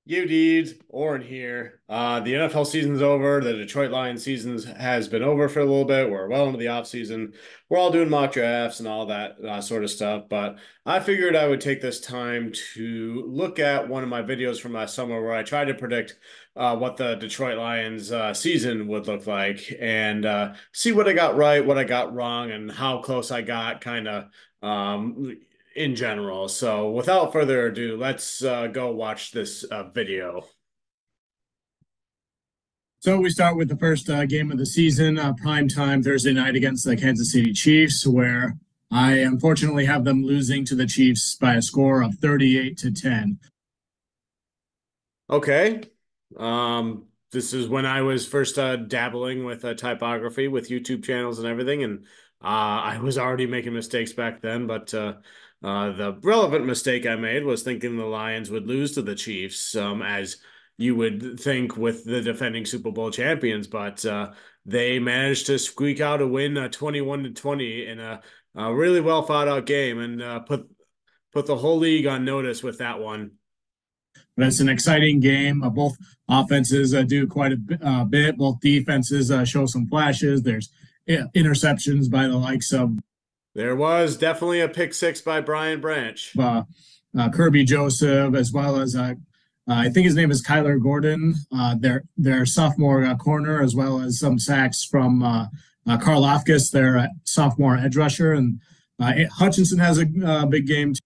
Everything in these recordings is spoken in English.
You did, Oren here. The NFL season's over. The Detroit Lions season has been over for a little bit. We're well into the off season. We're all doing mock drafts and all that sort of stuff. But I figured I would take this time to look at one of my videos from last summer where I tried to predict what the Detroit Lions season would look like and see what I got right, what I got wrong, and how close I got kind of in general. So without further ado, let's go watch this video. So we start with the first game of the season, prime time Thursday night against the Kansas City Chiefs, where I unfortunately have them losing to the Chiefs by a score of 38-10. Okay. This is when I was first dabbling with typography with YouTube channels and everything, and I was already making mistakes back then, but the relevant mistake I made was thinking the Lions would lose to the Chiefs, as you would think with the defending Super Bowl champions, but they managed to squeak out a win, 21-20 in a really well thought out game, and put the whole league on notice with that one. But it's an exciting game. Both offenses do quite a bit. Both defenses show some flashes. There's interceptions by the likes of. There was definitely a pick six by Brian Branch. Kirby Joseph, as well as I think his name is Kyler Gordon, their sophomore corner, as well as some sacks from Karl Afkus, their sophomore edge rusher. And Hutchinson has a big game too.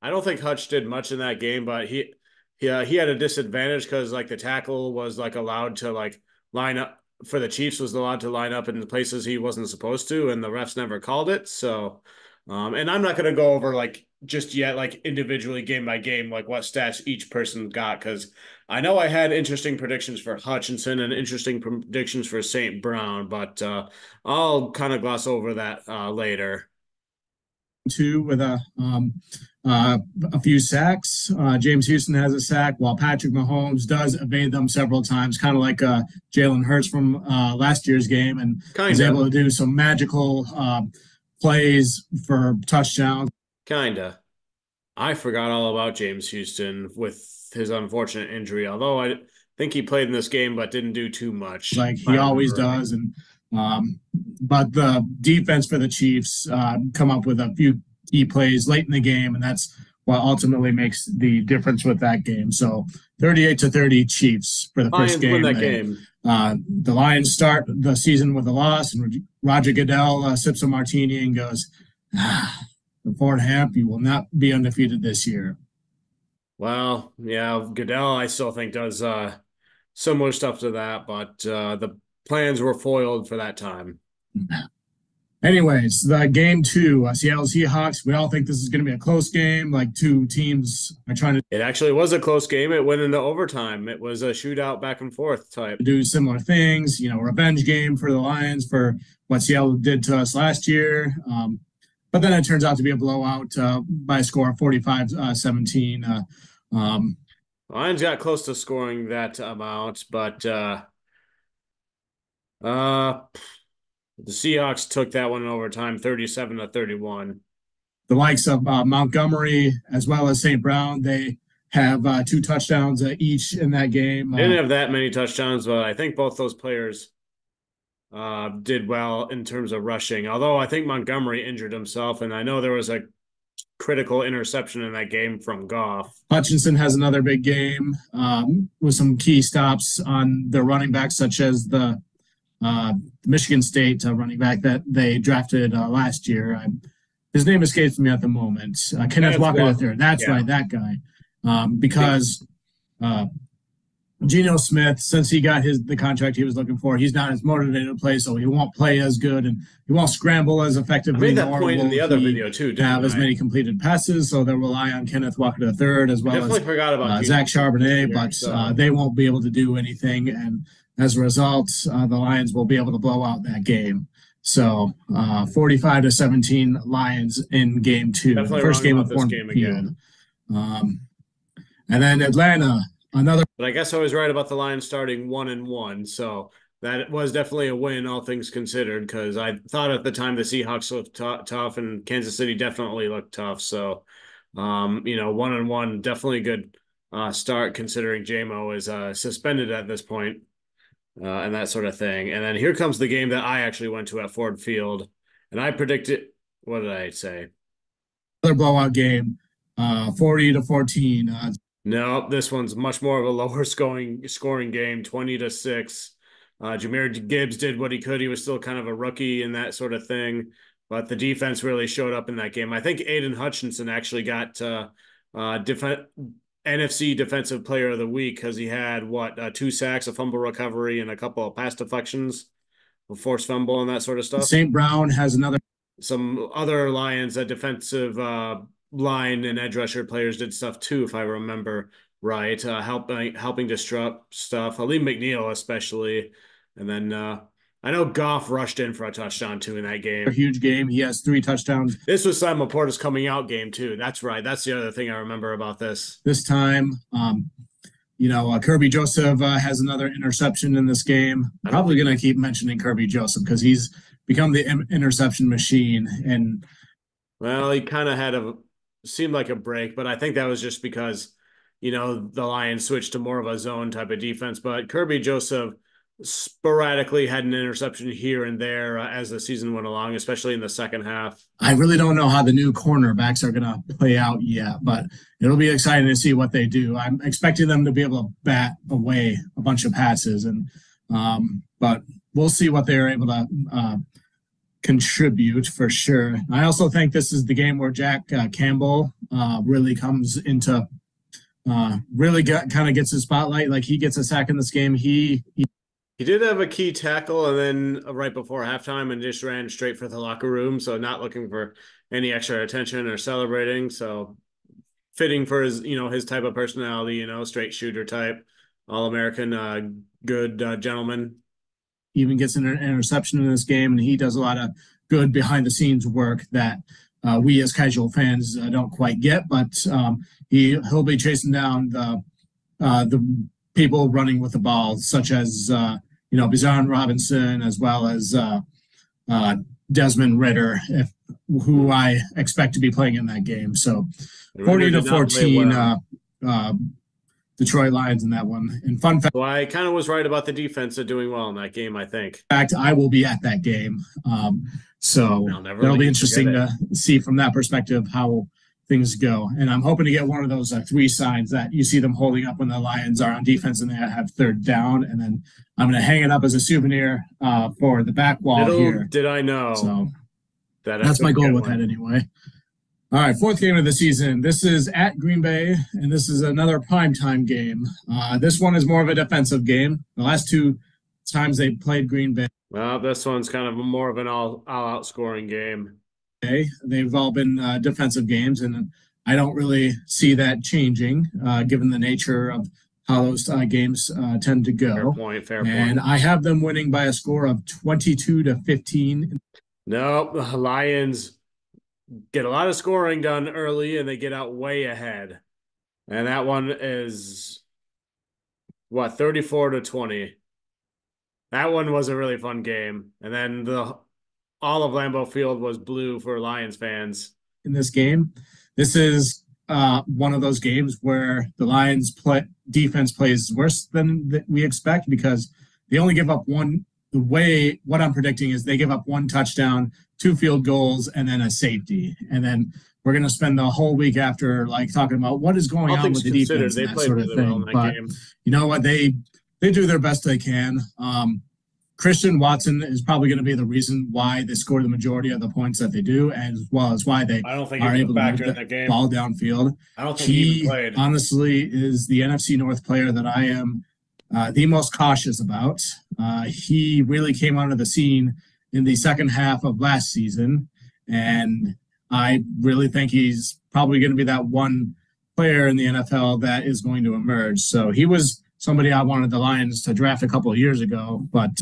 I don't think Hutch did much in that game, but he had a disadvantage because like the tackle was like allowed to like line up for the Chiefs, was allowed to line up in the places he wasn't supposed to, and the refs never called it. So, and I'm not going to go over like just yet, like individually game by game, like what stats each person got, because I know I had interesting predictions for Hutchinson and interesting predictions for St. Brown, but I'll kind of gloss over that later. Too, with a few sacks. James Houston has a sack, while Patrick Mahomes does evade them several times, kind of like Jalen Hurts from last year's game, and is able to do some magical plays for touchdowns. Kinda. I forgot all about James Houston with his unfortunate injury, although I think he played in this game but didn't do too much. Like he always does. And but the defense for the Chiefs come up with a few key plays late in the game, and that's what ultimately makes the difference with that game. So 38-30 Chiefs for the first game. Win that game. The Lions start the season with a loss, and Roger Goodell sips a martini and goes, the Ford Hamp, you will not be undefeated this year. Well, yeah, Goodell, I still think does similar stuff to that, but the plans were foiled for that time. Anyways, the game two, Seattle Seahawks. We all think this is going to be a close game. Like two teams are trying to. It actually was a close game. It went into overtime. It was a shootout back and forth type. Do similar things, revenge game for the Lions for what Seattle did to us last year. But then it turns out to be a blowout by a score of 45-17. Lions got close to scoring that amount, but the Seahawks took that one in overtime, 37-31. The likes of Montgomery as well as St. Brown, they have two touchdowns each in that game. They didn't have that many touchdowns, but I think both those players did well in terms of rushing. Although I think Montgomery injured himself, and I know there was a critical interception in that game from Goff. Hutchinson has another big game with some key stops on their running backs, such as the Michigan State running back that they drafted last year. His name escapes me at the moment. Kenneth Walker III. That's right, that guy. Because Geno Smith, since he got the contract he was looking for, he's not as motivated to play, so he won't play as good and he won't scramble as effectively. I made that point in the other video too. Didn't have as many completed passes, so they'll rely on Kenneth Walker III as well as forgot about Zach Charbonnet, but they won't be able to do anything, and as a result, the Lions will be able to blow out that game. So 45-17 Lions in game two, first game of Ford Field. And then Atlanta. But I guess I was right about the Lions starting 1-1, so that was definitely a win, all things considered, because I thought at the time the Seahawks looked tough and Kansas City definitely looked tough. So, 1-1, definitely good start, considering JMO is suspended at this point, and that sort of thing. And then here comes the game that I actually went to at Ford Field, and I predicted. What did I say? Another blowout game, 40-14. No, this one's much more of a lower scoring game, 20-6. Jahmyr Gibbs did what he could. He was still kind of a rookie and that sort of thing, but the defense really showed up in that game. I think Aiden Hutchinson actually got NFC Defensive Player of the Week because he had 2 sacks, a fumble recovery, and a couple of pass deflections, a forced fumble, and that sort of stuff. St. Brown has another. Some other Lions, defensive line and edge rusher players did stuff too, if I remember right, helping disrupt stuff. Aleem McNeil especially, and then I know Goff rushed in for a touchdown too in that game. A huge game. He has 3 touchdowns. This was Simon Porter's coming out game too. That's right. That's the other thing I remember about this. This time, Kirby Joseph has another interception in this game. I'm probably going to keep mentioning Kirby Joseph because he's become the interception machine. And well, he kind of seemed like a break, but I think that was just because, the Lions switched to more of a zone type of defense. But Kirby Joseph sporadically had an interception here and there as the season went along, especially in the second half. I really don't know how the new cornerbacks are going to play out yet, but it'll be exciting to see what they do. I'm expecting them to be able to bat away a bunch of passes, but we'll see what they're able to contribute for sure. I also think this is the game where Jack Campbell really comes into kind of gets his spotlight. Like, he gets a sack in this game. He did have a key tackle, and then right before halftime, and just ran straight for the locker room. So not looking for any extra attention or celebrating. So fitting for his, his type of personality, straight shooter type, All-American, good gentleman. Even gets an interception in this game, and he does a lot of good behind the scenes work that we as casual fans don't quite get. But he'll be chasing down the people running with the ball, such as Bijan Robinson, as well as Desmond Ridder, who I expect to be playing in that game. So 40-14. Detroit Lions in that one. And fun fact, well, I kind of was right about the defense doing well in that game, I think. In fact, I will be at that game. So that'll be interesting to see from that perspective how things go. And I'm hoping to get one of those 3 signs that you see them holding up when the Lions are on defense and they have third down. And then I'm going to hang it up as a souvenir for the back wall here. Did I know? So that's my goal with that anyway. All right, 4th game of the season. This is at Green Bay, and this is another primetime game. This one is more of a defensive game. The last 2 times they played Green Bay. Well, this one's kind of more of an all-out scoring game. Okay. They've all been defensive games, and I don't really see that changing, given the nature of how those games tend to go. Fair point. And I have them winning by a score of 22-15. No, the Lions get a lot of scoring done early, and they get out way ahead. And that one is 34-20. That one was a really fun game. And then all of Lambeau Field was blue for Lions fans. In this game, this is one of those games where the Lions defense plays worse than we expect, because they only give up one. What I'm predicting is they give up 1 touchdown, 2 field goals, and then a safety. And then we're going to spend the whole week after talking about what is going on with the defense and that sort of thing. But you know what? They do their best they can. Christian Watson is probably going to be the reason why they score the majority of the points that they do, as well as why they are able to move the ball downfield. I don't think he even played. Honestly is the NFC North player that I am the most cautious about. He really came onto the scene in the second half of last season, and I really think he's probably going to be that one player in the NFL that is going to emerge. So he was somebody I wanted the Lions to draft a couple of years ago, but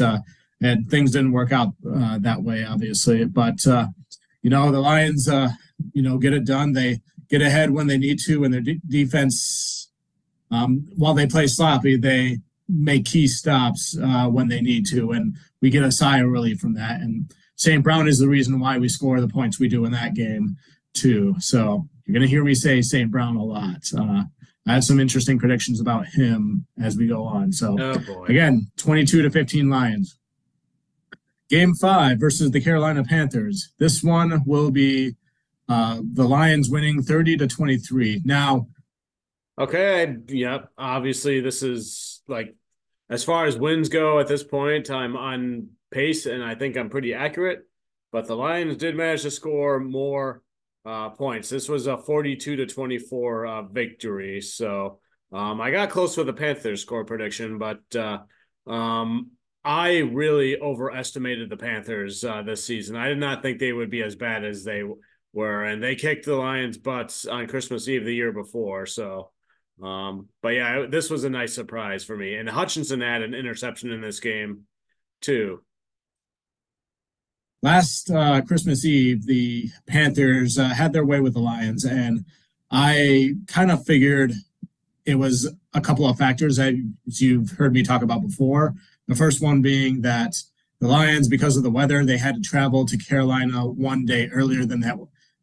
and things didn't work out that way, obviously. But the Lions, get it done. They get ahead when they need to, and their defense, while they play sloppy, they make key stops when they need to, and we get a sigh of relief from that. And St. Brown is the reason why we score the points we do in that game too. So you're going to hear me say St. Brown a lot. I have some interesting predictions about him as we go on. So, Oh boy. again, 22-15 Lions. Game 5 versus the Carolina Panthers. This one will be the Lions winning 30-23. Now, okay, yep. Obviously, this is like, as far as wins go at this point, I'm on pace, and I think I'm pretty accurate. But the Lions did manage to score more points. This was a 42-24 victory. So I got close with the Panthers score prediction, but I really overestimated the Panthers this season. I did not think they would be as bad as they were, and they kicked the Lions' butts on Christmas Eve the year before. So, but yeah, this was a nice surprise for me. And Hutchinson had an interception in this game too. Last Christmas Eve, the Panthers had their way with the Lions, and I kind of figured it was a couple of factors that you've heard me talk about before. The first one being that the Lions, because of the weather, they had to travel to Carolina one day earlier than that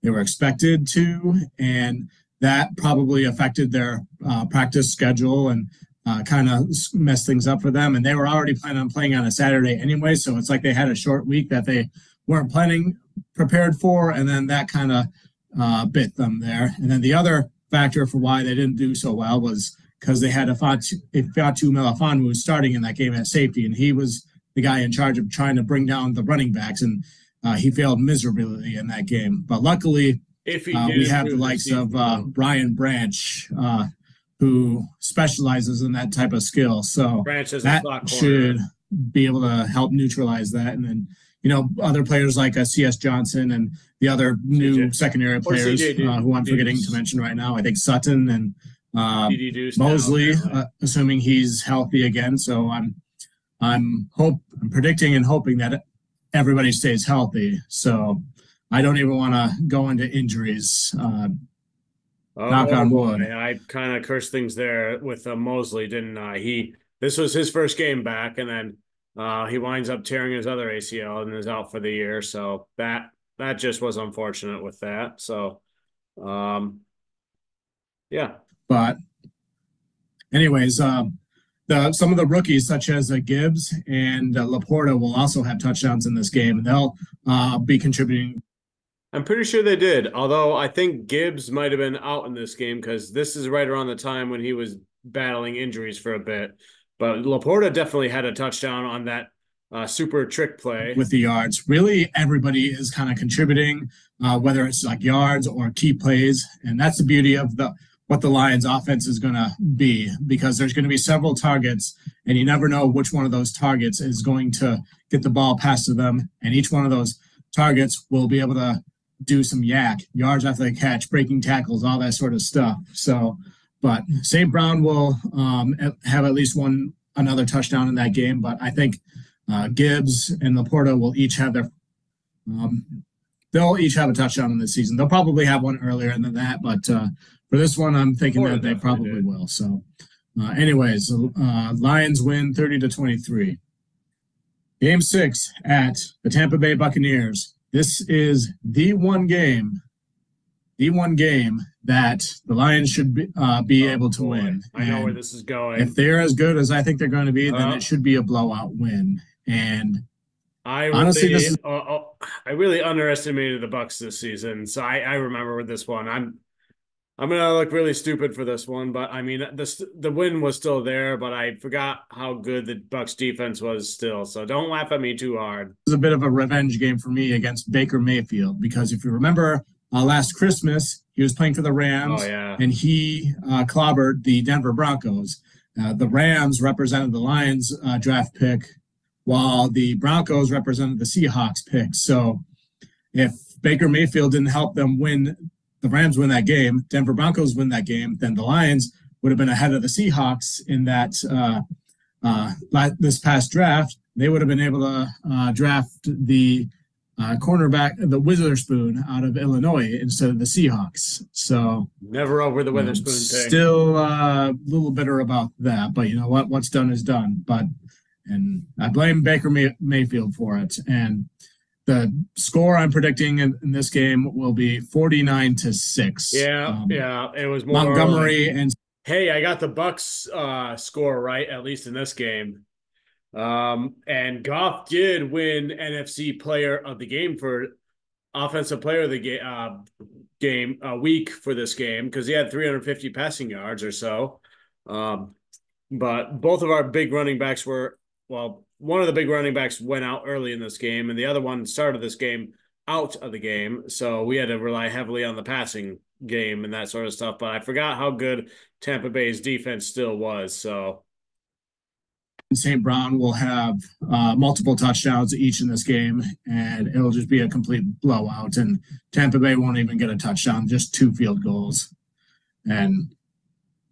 they were expected to, and that probably affected their practice schedule and kind of messed things up for them. And they were already planning on playing on a Saturday anyway, so it's like they had a short week that they weren't prepared for, and then that kind of bit them there. And then the other factor for why they didn't do so well was because they had Fatu Melifonwu starting in that game at safety, and he was the guy in charge of trying to bring down the running backs, and he failed miserably in that game. But luckily, we have the likes of Brian Branch, who specializes in that type of skill. So that should be able to help neutralize that. And then, other players like C.S. Johnson and the other new secondary players who I'm forgetting to mention right now. I think Sutton and Mosley, assuming he's healthy again. So I'm predicting and hoping that everybody stays healthy. So I don't even want to go into injuries. Knock on wood. I kind of cursed things there with Mosley, didn't I? This was his first game back, and then he winds up tearing his other ACL and is out for the year. So that just was unfortunate with that. So, yeah. But anyways, some of the rookies, such as Gibbs and Laporta, will also have touchdowns in this game, and they'll be contributing. I'm pretty sure they did, although I think Gibbs might have been out in this game because this is right around the time when he was battling injuries for a bit. But Laporta definitely had a touchdown on that super trick play. With the yards. Really, everybody is kind of contributing, whether it's like yards or key plays, and that's the beauty of what the Lions offense is going to be, because there's going to be several targets, and you never know which one of those targets is going to get the ball passed to them, and each one of those targets will be able to do some yards after the catch, breaking tackles, all that sort of stuff. So, but St. Brown will have at least another touchdown in that game, but I think Gibbs and Laporta will each have they'll each have a touchdown in this season. They'll probably have one earlier than that, but for this one, I'm thinking that they probably will. So, anyways, Lions win 30-23. Game 6 at the Tampa Bay Buccaneers. This is the one game that the Lions should be able to win. I know where this is going. If they're as good as I think they're going to be, then it should be a blowout win. And honestly, I really underestimated the Bucs this season. So I remember with this one, I'm gonna look really stupid for this one, but I mean the win was still there, but I forgot how good the Bucs defense was still. So don't laugh at me too hard. It was a bit of a revenge game for me against Baker Mayfield, because if you remember last Christmas, he was playing for the Rams, and he clobbered the Denver Broncos. The Rams represented the Lions draft pick, while the Broncos represented the Seahawks pick. So if Baker Mayfield didn't help them win, the Rams win that game, Denver Broncos win that game, then the Lions would have been ahead of the Seahawks in that this past draft. They would have been able to draft the cornerback, the Witherspoon, out of Illinois instead of the Seahawks. So never over the Witherspoon pick. Still a little bitter about that, but you know what? What's done is done. And I blame Baker Mayfield for it. And the score I'm predicting in this game will be 49-6. Yeah, it was more Montgomery like, and hey, I got the Bucks score right, at least in this game. And Goff did win NFC Player of the Game for Offensive Player of the game week for this game because he had 350 passing yards or so. But both of our big running backs one of the big running backs went out early in this game, and the other one started this game out of the game. So we had to rely heavily on the passing game and that sort of stuff. But I forgot how good Tampa Bay's defense still was. So St. Brown will have multiple touchdowns each in this game, and it'll just be a complete blowout. And Tampa Bay won't even get a touchdown, just 2 field goals. And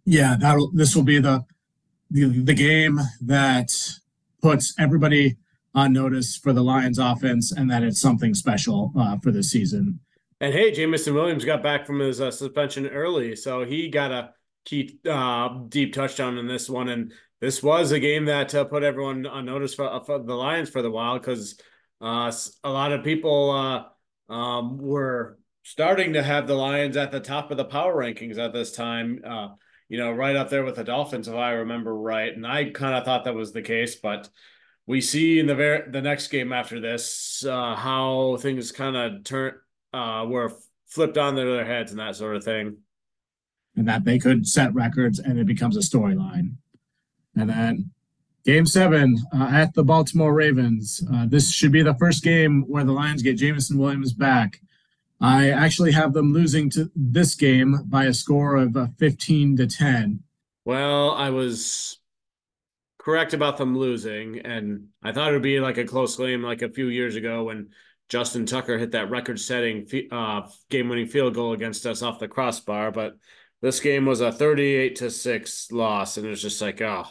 yeah, this will be the game that puts everybody on notice for the Lions offense and that it's something special for the season. And hey, Jameson Williams got back from his suspension early, so he got a key deep touchdown in this one. And this was a game that put everyone on notice for the Lions for the while because a lot of people were starting to have the Lions at the top of the power rankings at this time. Right up there with the Dolphins, if I remember right. And I kind of thought that was the case, but we see in the next game after this how things kind of were flipped on their heads and that sort of thing. And that they could set records and it becomes a storyline. And then Game 7 at the Baltimore Ravens. This should be the first game where the Lions get Jameson Williams back. I actually have them losing to this game by a score of 15-10. Well, I was correct about them losing, and I thought it would be like a close game like a few years ago when Justin Tucker hit that record-setting game-winning field goal against us off the crossbar, but this game was a 38-6 loss, and it was just like, oh.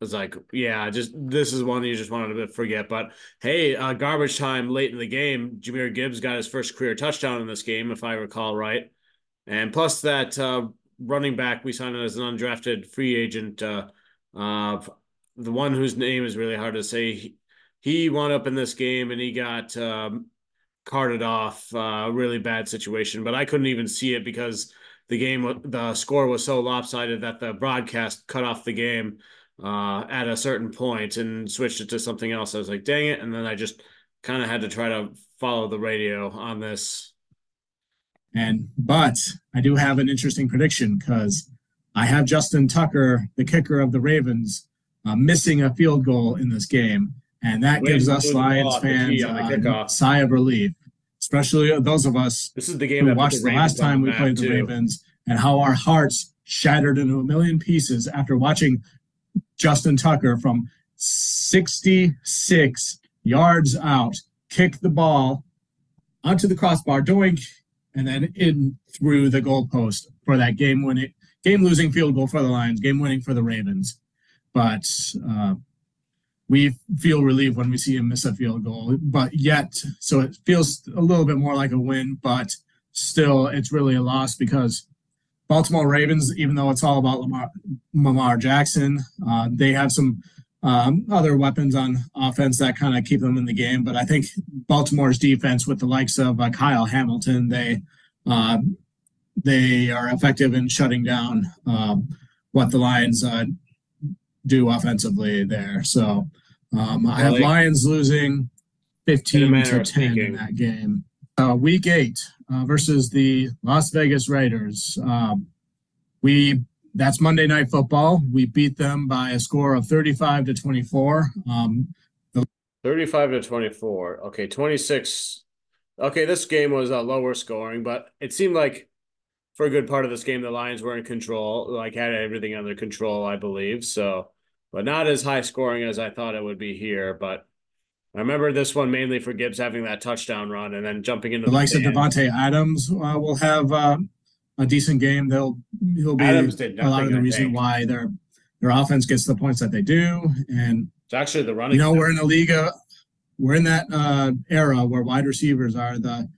It's like, yeah, this is one you just wanted to forget. But hey, garbage time late in the game. Jahmyr Gibbs got his first career touchdown in this game, if I recall right. And plus that running back we signed as an undrafted free agent, the one whose name is really hard to say. He wound up in this game and he got carted off. Really bad situation, but I couldn't even see it because the score was so lopsided that the broadcast cut off the game at a certain point and switched it to something else. I was like, dang it. And then I just kind of had to try to follow the radio on this. But I do have an interesting prediction because I have Justin Tucker, the kicker of the Ravens, missing a field goal in this game. And that gives us Lions fans a sigh of relief, especially those of us this is the game who watched the last time we played the Ravens and how our hearts shattered into a million pieces after watching Justin Tucker from 66 yards out kick the ball onto the crossbar, doink, and then in through the goalpost for that game-losing field goal for the Lions, game-winning for the Ravens. But we feel relieved when we see him miss a field goal, so it feels a little bit more like a win, but still it's really a loss because Baltimore Ravens, even though it's all about Lamar Jackson, they have some other weapons on offense that kind of keep them in the game. But I think Baltimore's defense with the likes of Kyle Hamilton, they are effective in shutting down what the Lions do offensively there. So I have Lions losing 15-10 in that game. Week 8 versus the Las Vegas Raiders. That's Monday Night Football. We beat them by a score of 35-24. 35-24. Okay, 26. Okay, this game was lower scoring, but it seemed like for a good part of this game, the Lions were in control, like had everything under control, I believe. So, but not as high scoring as I thought it would be here, but I remember this one mainly for Gibbs having that touchdown run and then jumping into the likes of Devontae Adams will have a decent game. He'll be a lot of the reason why their offense gets the points that they do. And it's actually the running. We're in a league. We're in that era where wide receivers are the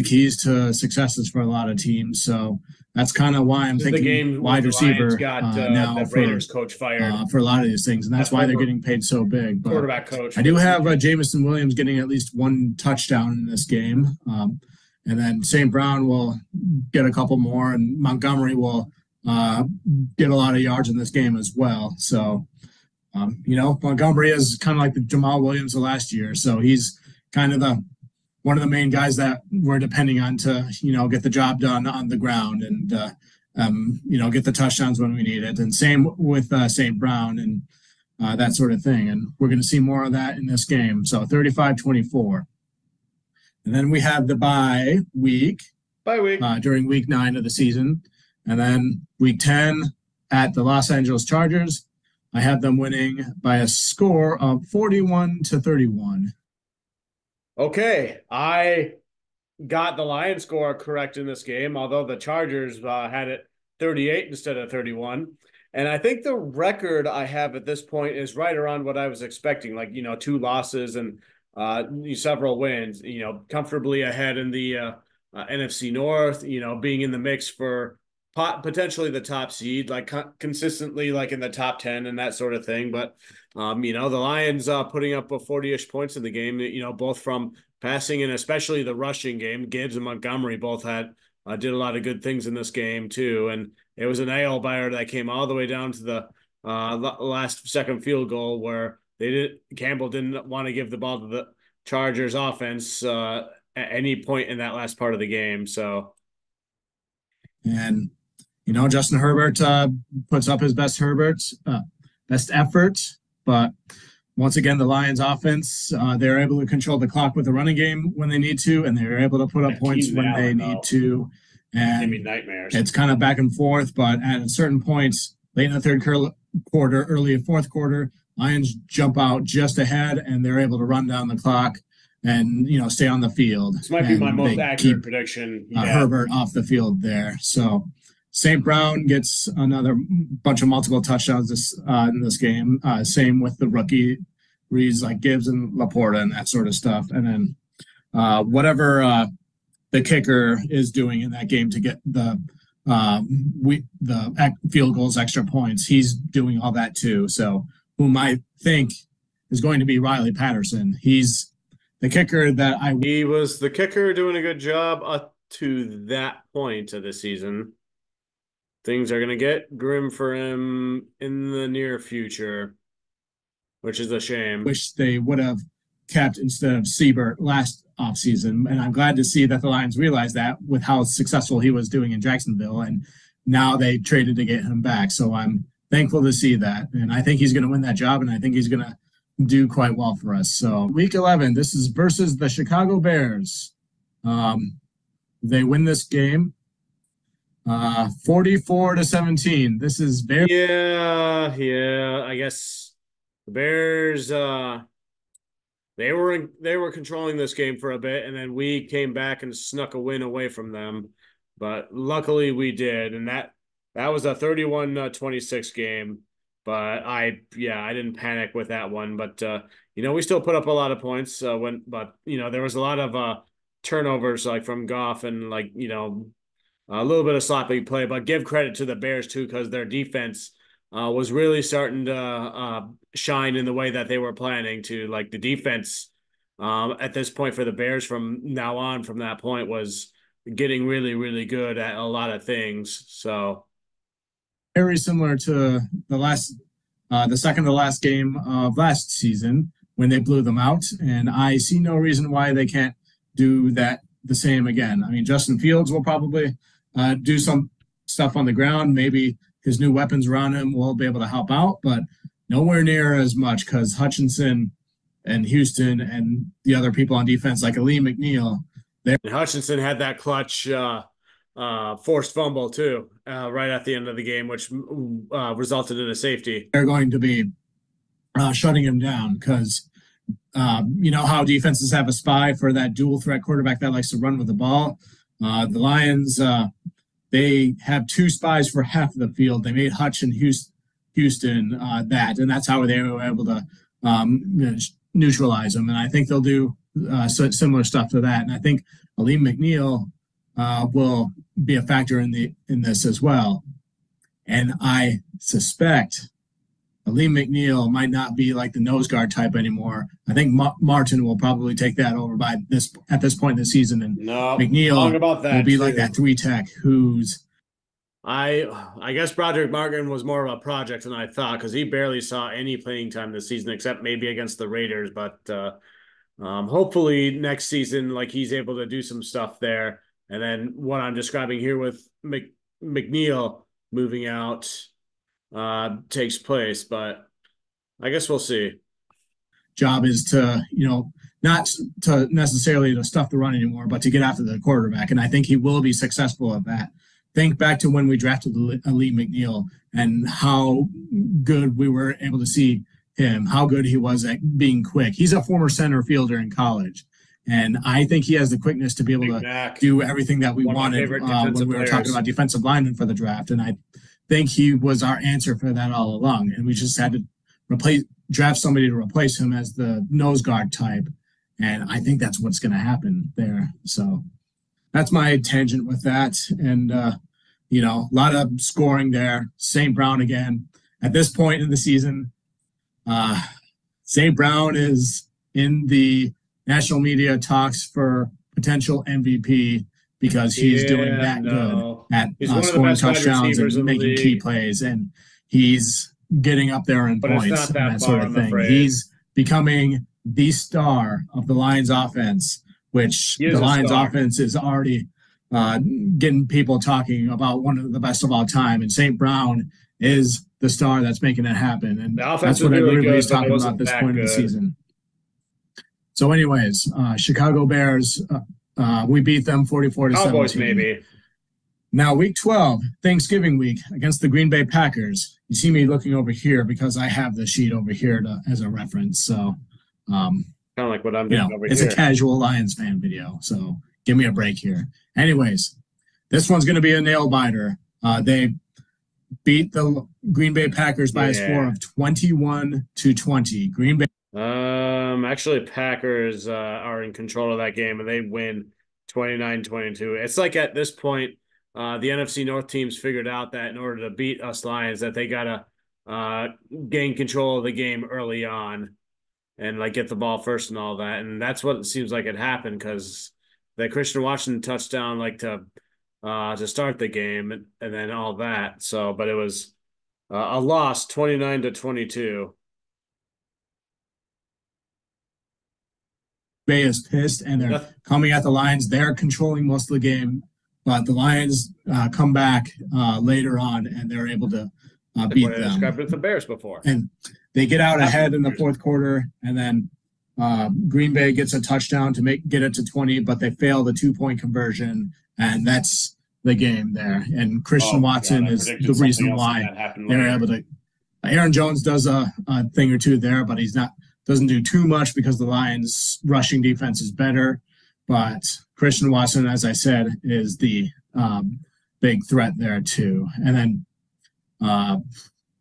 keys to successes for a lot of teams. So that's kind of why I'm This is the thinking game where wide the Lions receiver got now the Raiders coach fired. for a lot of these things, and that's That why they're former getting paid so big. But quarterback coach I for do the have Patriots. Jameson Williams getting at least one touchdown in this game, and then St. Brown will get a couple more, and Montgomery will get a lot of yards in this game as well. So, Montgomery is kind of like the Jamal Williams of last year, so he's kind of the one of the main guys that we're depending on to, get the job done on the ground and, get the touchdowns when we need it. And same with St. Brown and that sort of thing. And we're going to see more of that in this game. So 35-24. And then we have the bye week during week 9 of the season. And then week 10 at the Los Angeles Chargers. I have them winning by a score of 41-31. Okay, I got the Lions score correct in this game, although the Chargers had it 38 instead of 31. And I think the record I have at this point is right around what I was expecting, like, 2 losses and several wins, comfortably ahead in the NFC North, being in the mix for potentially the top seed, like consistently like in the top 10 and that sort of thing. But, the Lions putting up 40-ish points in the game, both from passing and especially the rushing game. Gibbs and Montgomery both did a lot of good things in this game too. And it was a nail biter that came all the way down to the last second field goal where Campbell didn't want to give the ball to the Chargers offense at any point in that last part of the game. So, and Justin Herbert puts up his best effort, but once again, the Lions offense, they're able to control the clock with the running game when they need to, and they're able to put up points when they need to. And nightmares. It's kind of back and forth, but at a certain point, late in the third quarter, early in fourth quarter, Lions jump out just ahead, and they're able to run down the clock and, stay on the field. This might be my most accurate prediction. Herbert off the field there. So St. Brown gets another bunch of multiple touchdowns in this game. Same with the rookie reads like Gibbs and Laporta and that sort of stuff. And then whatever the kicker is doing in that game to get the field goals, extra points, he's doing all that too. So whom I think is going to be Riley Patterson. He's the kicker He was the kicker doing a good job up to that point of the season. Things are going to get grim for him in the near future, which is a shame. Wish they would have kept instead of Siebert last offseason. And I'm glad to see that the Lions realized that with how successful he was doing in Jacksonville. And now they traded to get him back. So I'm thankful to see that. And I think he's going to win that job. And I think he's going to do quite well for us. So week 11, this is versus the Chicago Bears. They win this game. 44-17. This is very I guess the Bears they were controlling this game for a bit, and then we came back and snuck a win away from them. But luckily we did, and that was a 31-26 game. But I didn't panic with that one. But we still put up a lot of points there was a lot of turnovers like from Goff and a little bit of sloppy play, but give credit to the Bears too, because their defense was really starting to shine in the way that they were planning to. Like the defense at this point for the Bears from now on, from that point, was getting really, really good at a lot of things. So very similar to the second to last game of last season when they blew them out, and I see no reason why they can't do that the same again. I mean, Justin Fields will probably do some stuff on the ground. Maybe his new weapons around him will be able to help out, but nowhere near as much because Hutchinson and Houston and the other people on defense like Aleem McNeil. Hutchinson had that clutch forced fumble too right at the end of the game, which resulted in a safety. They're going to be shutting him down because how defenses have a spy for that dual threat quarterback that likes to run with the ball. The Lions, they have 2 spies for half of the field. They made Hutch and Houston that, and that's how they were able to neutralize them. And I think they'll do similar stuff to that. And I think Aleem McNeil will be a factor in this as well. And I suspect Lee McNeil might not be like the nose guard type anymore. I think Martin will probably take that over by this at this point in the season, and No, wrong McNeil about will that be like too. that three tech who's I guess Broderick Martin was more of a project than I thought because he barely saw any playing time this season except maybe against the Raiders. But hopefully next season, like he's able to do some stuff there. And then what I'm describing here with McNeil moving out takes place. But I guess we'll see. job is to, not to necessarily to stuff the run anymore, but to get after the quarterback. And I think he will be successful at that. Think back to when we drafted Lee McNeil and how good we were able to see him, how good he was at being quick. He's a former center fielder in college. And I think he has the quickness to be able to do everything that we wanted when we were talking about defensive linemen for the draft. And I think he was our answer for that all along. And we just had to draft somebody to replace him as the nose guard type. And I think that's what's going to happen there. So that's my tangent with that. And, a lot of scoring there. St. Brown again. At this point in the season, St. Brown is in the national media talks for potential MVP because he's doing that good at scoring touchdowns and making key plays. And he's getting up there in points and that sort of thing. He's becoming the star of the Lions offense, which the Lions offense is already getting people talking about one of the best of all time. And St. Brown is the star that's making it happen. And that's what everybody's talking about at this point in the season. So anyways, Chicago Bears, we beat them 44-17. Cowboys, maybe. Now, week 12, Thanksgiving week against the Green Bay Packers. You see me looking over here because I have the sheet over here as a reference. So, kind of like what I'm doing over here. It's a casual Lions fan video, so give me a break here. Anyways, this one's going to be a nail biter. They beat the Green Bay Packers by a score of 21-20. Green Bay. Actually, Packers are in control of that game, and they win 29-22. It's like at this point, the NFC North teams figured out that in order to beat us Lions, that they gotta gain control of the game early on, and like get the ball first and all that. And that's what it seems like it happened because the Christian Watson touchdown, like to start the game, and then all that. So, but it was a loss, 29-22. Bay is pissed and they're coming at the Lions. They're controlling most of the game, but the Lions come back later on and they're able to beat them. Described with the Bears before. And they get out ahead in the fourth quarter, and then Green Bay gets a touchdown to get it to 20, but they fail the 2-point conversion, and that's the game there. And Christian Watson is the reason why they're able to. Aaron Jones does a thing or two there, but doesn't do too much because the Lions' rushing defense is better. But Christian Watson, as I said, is the big threat there too. And then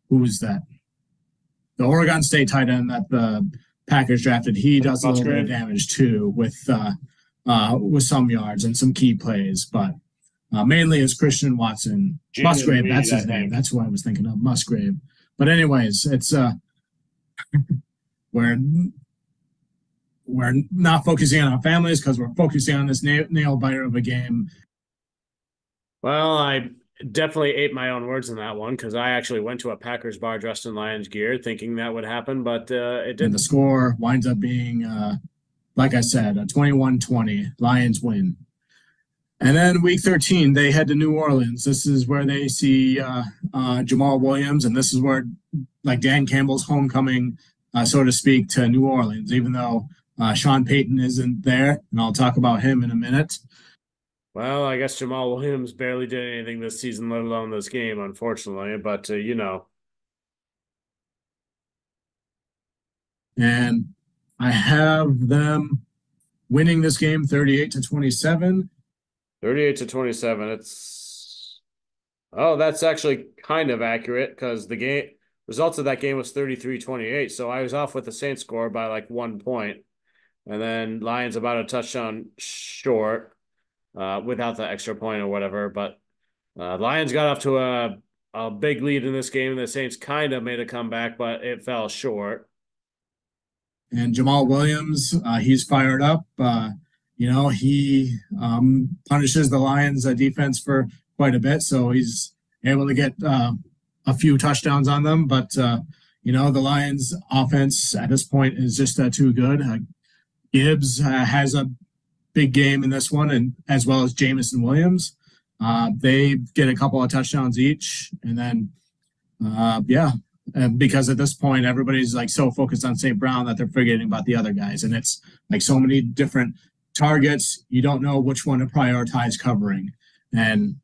who was that? The Oregon State tight end that the Packers drafted. He does a little bit of damage too with some yards and some key plays, but mainly it's Christian Watson. Musgrave, that's his name. That's what I was thinking of, Musgrave. But anyways, it's we're not focusing on our families because we're focusing on this nail biter of a game. Well, I definitely ate my own words in that one because I actually went to a Packers bar dressed in Lions gear thinking that would happen, but it didn't. And the score winds up being, like I said, a 21-20. Lions win. And then week 13, they head to New Orleans. This is where they see Jamal Williams, and this is where, like, Dan Campbell's homecoming, so to speak, to New Orleans, even though Sean Payton isn't there, and I'll talk about him in a minute. Well, I guess Jamal Williams barely did anything this season, let alone this game, unfortunately, but And I have them winning this game 38-27. 38-27. That's actually kind of accurate because the game results of that game was 33-28. So I was off with the Saints score by like 1 point. And then Lions about a touchdown short. without the extra point or whatever. But Lions got off to a big lead in this game. The Saints kind of made a comeback, but it fell short. And Jamal Williams, he's fired up. He punishes the Lions' defense for quite a bit, so he's able to get a few touchdowns on them. But the Lions' offense at this point is just too good. Gibbs has a big game in this one, and as well as Jameson Williams. They get a couple of touchdowns each, and then because at this point everybody's like so focused on St. Brown that they're forgetting about the other guys, and it's like so many different targets, you don't know which one to prioritize covering, and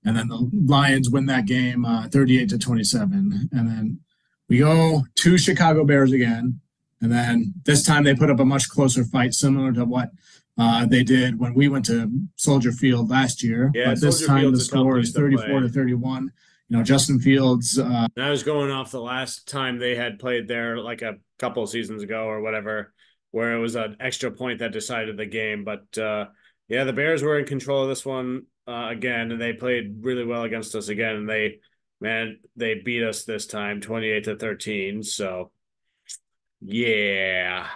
then the Lions win that game 38-27, and then we go to Chicago Bears again, and then this time they put up a much closer fight, similar to what they did when we went to Soldier Field last year. Yeah, but this Soldier time Field's the a tough score place is to play. 34-31. Justin Fields. I was going off the last time they had played there, like a couple of seasons ago or whatever, where it was an extra point that decided the game. But yeah, the Bears were in control of this one again, and they played really well against us again. And they beat us this time, 28-13. So yeah.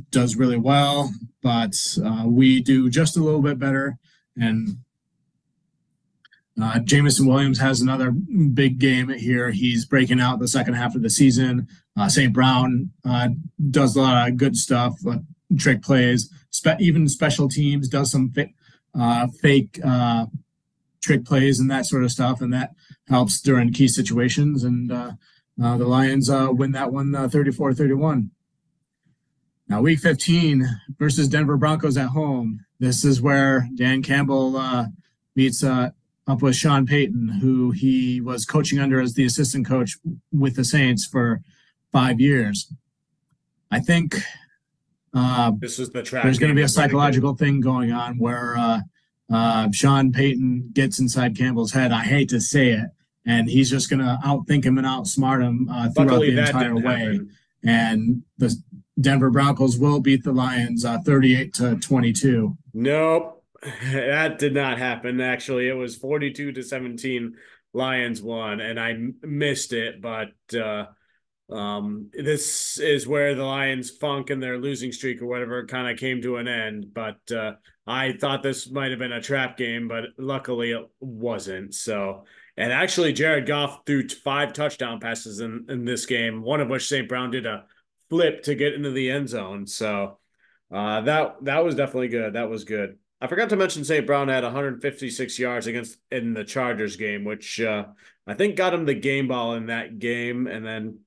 Does really well, but we do just a little bit better. And Jameson Williams has another big game here. He's breaking out the second half of the season. St. Brown does a lot of good stuff, trick plays, even special teams, does some fake trick plays and that sort of stuff, and that helps during key situations. And the Lions win that one 34-31. Now, week 15 versus Denver Broncos at home. This is where Dan Campbell meets up with Sean Payton, who he was coaching under as the assistant coach with the Saints for 5 years. I think this is the trap. There's going to be a psychological thing going on where Sean Payton gets inside Campbell's head. I hate to say it, and he's just going to outthink him and outsmart him throughout the entire way. And the Denver Broncos will beat the Lions 38-22. Nope, that did not happen. Actually, it was 42-17. Lions won, and I missed it. But this is where the Lions' funk and their losing streak or whatever kind of came to an end. But I thought this might have been a trap game, but luckily it wasn't. So. And actually, Jared Goff threw 5 touchdown passes in this game, one of which St. Brown did a flip to get into the end zone. So that was definitely good. That was good. I forgot to mention St. Brown had 156 yards in the Chargers game, which I think got him the game ball in that game. And then,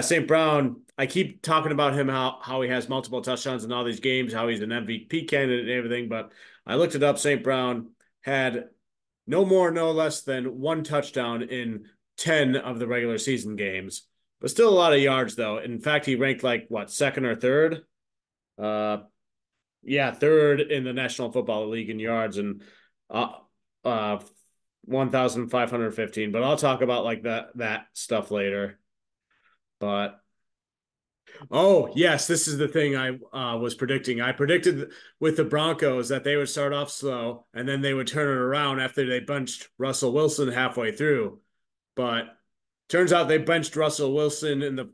St. Brown, I keep talking about him, how he has multiple touchdowns in all these games, how he's an MVP candidate and everything. But I looked it up. St. Brown had no more, no less than 1 touchdown in 10 of the regular season games. But still a lot of yards, though. In fact, he ranked second or third? Third in the National Football League in yards and 1,515. But I'll talk about that stuff later. But oh, yes, this is the thing I was predicting. I predicted with the Broncos that they would start off slow and then they would turn it around after they benched Russell Wilson halfway through. But turns out they benched Russell Wilson in the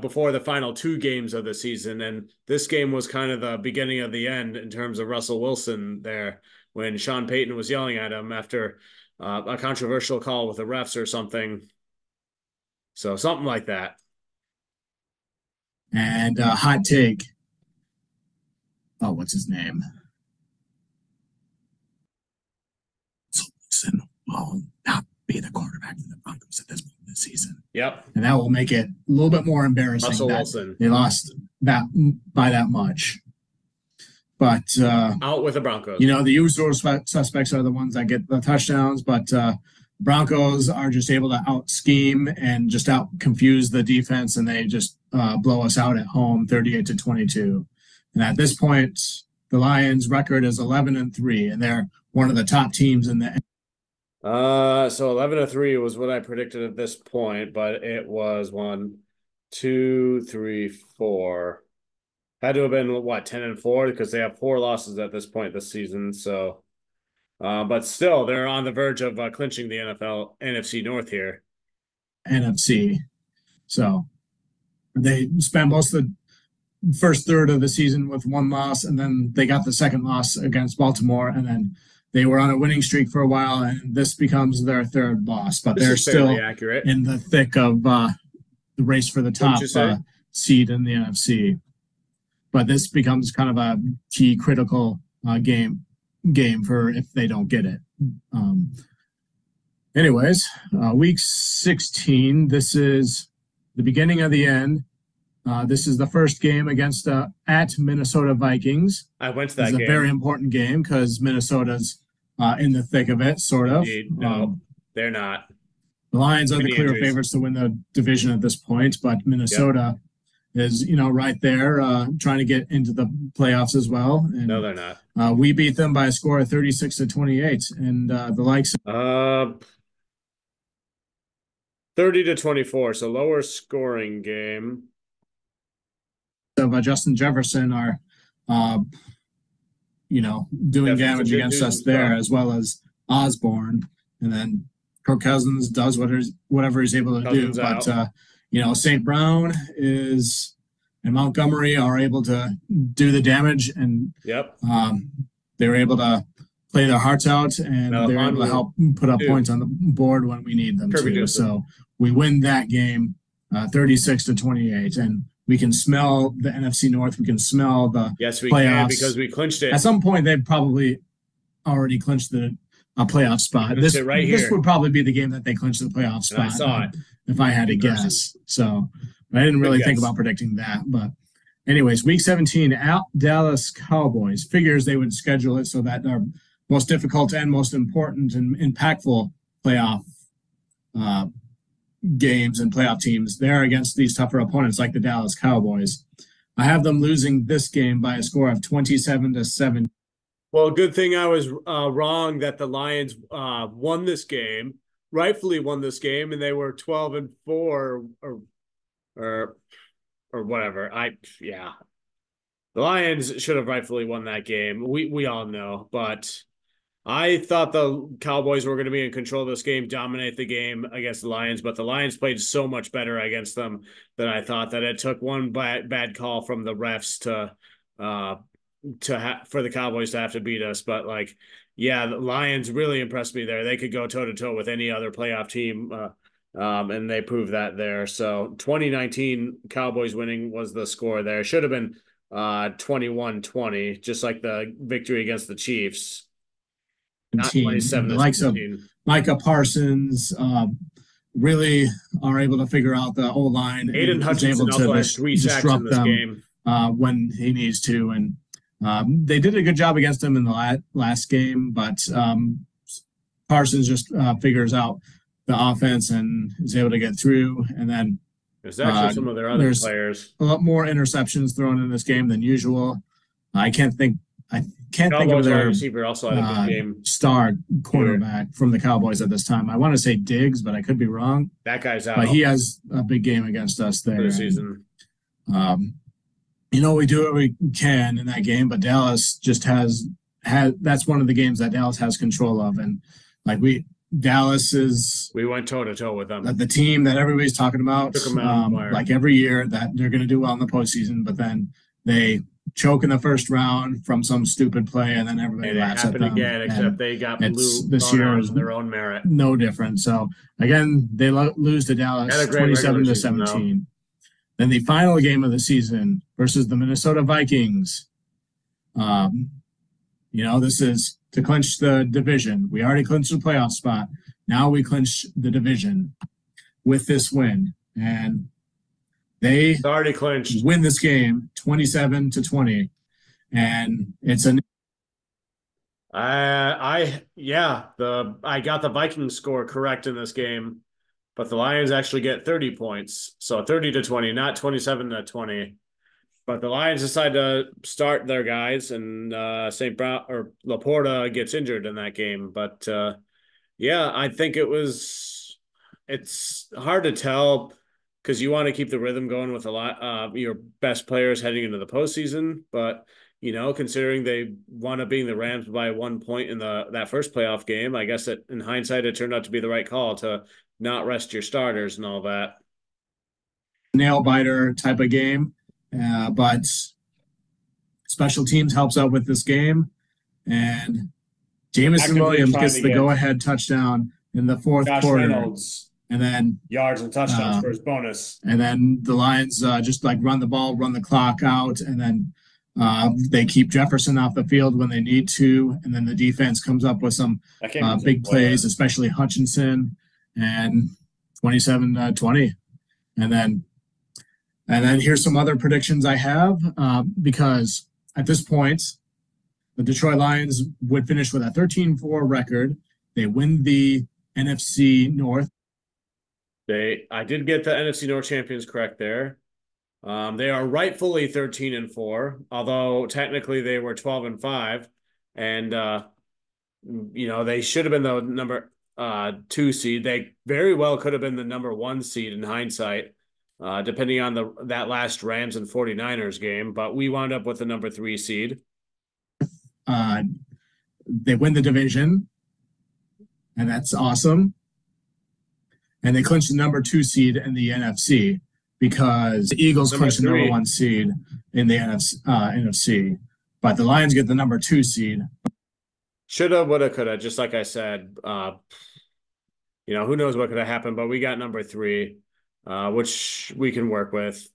before the final 2 games of the season, and this game was kind of the beginning of the end in terms of Russell Wilson there when Sean Payton was yelling at him after a controversial call with the refs or something. So something like that. And hot take. Oh, what's his name? Wilson will not be the quarterback for the Broncos at this point in the season. Yep. And that will make it a little bit more embarrassing Russell that Wilson. They lost that by that much. But out with the Broncos. The usual suspects are the ones that get the touchdowns, but Broncos are just able to out scheme and just out confuse the defense, and they just blow us out at home 38-22. And at this point, the Lions record is 11-3, and they're one of the top teams in the so 11-3 was what I predicted at this point, but it was 1, 2, 3, 4. Had to have been what, 10-4, because they have 4 losses at this point this season. So, but still, they're on the verge of clinching the NFL NFC North here. NFC. So they spent most of the first third of the season with one loss, and then they got the second loss against Baltimore, and then they were on a winning streak for a while, and this becomes their third loss. But they're still accurate in the thick of the race for the top seed in the NFC. But this becomes kind of a key critical game for if they don't get it. Anyways, week 16, this is the beginning of the end. This is the first game against at Minnesota Vikings. I went to that game. It's a very important game because Minnesota's in the thick of it, sort of. No, they're not. The Lions are the clear favorites to win the division at this point, but Minnesota is, right there, trying to get into the playoffs as well. And, no, they're not. We beat them by a score of 36-28, and the likes. 30-24, so lower scoring game. Of Justin Jefferson are, doing damage against us there, as well as Osborne, and then Kirk Cousins does whatever he's able to do. But St. Brown and Montgomery are able to do the damage, and they were able to play their hearts out, and they're able to help put up points on the board when we need them to. So we win that game 36-28, and we can smell the NFC North. We can smell the we playoffs. Can, because we clinched it. At some point, they've probably already clinched the playoff spot. This would probably be the game that they clinched the playoff spot. I saw it. If I had to guess. So I didn't really think about predicting that. But anyways, week 17 at Dallas Cowboys. Figures they would schedule it so that our most difficult and most important and impactful playoff games and playoff teams, they're against these tougher opponents like the Dallas Cowboys. I have them losing this game by a score of 27-7. Well, good thing I was wrong that the Lions won this game, rightfully won this game, and they were 12-4 or whatever. The Lions should have rightfully won that game. We all know, but I thought the Cowboys were going to be in control of this game, dominate the game against the Lions, but the Lions played so much better against them than I thought that it took one bad call from the refs for the Cowboys to have to beat us. But the Lions really impressed me there. They could go toe to toe with any other playoff team, and they proved that there. So 2019 Cowboys winning was the score there. Should have been 21-20, just like the victory against the Chiefs. Not 27. The likes of Micah Parsons really are able to figure out the O-line. Aiden Hutchinson also has 3 sacks in this game when he needs to, and they did a good job against him in the last game. But Parsons just figures out the offense and is able to get through. And then there's actually some of their other players. A lot more interceptions thrown in this game than usual. I can't think of their receiver also had a good game. Star quarterback from the Cowboys at this time. I want to say Diggs, but I could be wrong. That guy's out. But he has a big game against us there. For the season. We do what we can in that game, but Dallas just has that's one of the games that Dallas has control of. And Dallas is... We went toe-to-toe with them. The team that everybody's talking about, every year, that they're going to do well in the postseason, but then they choke in the first round from some stupid play, and then everybody laughs at them. Again, except they got this year on their own merit. No different. So again, they lose to Dallas 27-17. Then the final game of the season versus the Minnesota Vikings. This is to clinch the division. We already clinched the playoff spot. Now we clinch the division with this win, and they already clinched. Win this game 27-20, and it's a. I got the Vikings score correct in this game, but the Lions actually get 30 points, so 30-20, not 27-20. But the Lions decide to start their guys, and St. Brown or Laporta gets injured in that game. But I think it's hard to tell. because you want to keep the rhythm going with a lot your best players heading into the postseason. But considering they wound up beating the Rams by 1 point in that first playoff game, I guess that in hindsight it turned out to be the right call to not rest your starters and all that. Nail biter type of game, but special teams helps out with this game, and Jameson Actively Williams trying gets to the get go-ahead touchdown in the fourth Josh quarter, Reynolds and then yards and touchdowns for his bonus. and then the Lions just like run the ball, run the clock out, and then they keep Jefferson off the field when they need to, and then the defense comes up with some big plays, especially Hutchinson, and 27-20. And then here's some other predictions I have, because at this point, the Detroit Lions would finish with a 13-4 record. They win the NFC North. I did get the NFC North champions correct there. They are rightfully 13-4, although technically they were 12-5, and they should have been the number 2 seed. They very well could have been the number 1 seed in hindsight, depending on that last Rams and 49ers game. But we wound up with the number 3 seed. They win the division, and that's awesome. And they clinched the number 2 seed in the NFC because the Eagles clinched the number 1 seed in the NFC. But the Lions get the number 2 seed. Shoulda, woulda, coulda. Just like I said, who knows what could have happened, but we got number 3, which we can work with.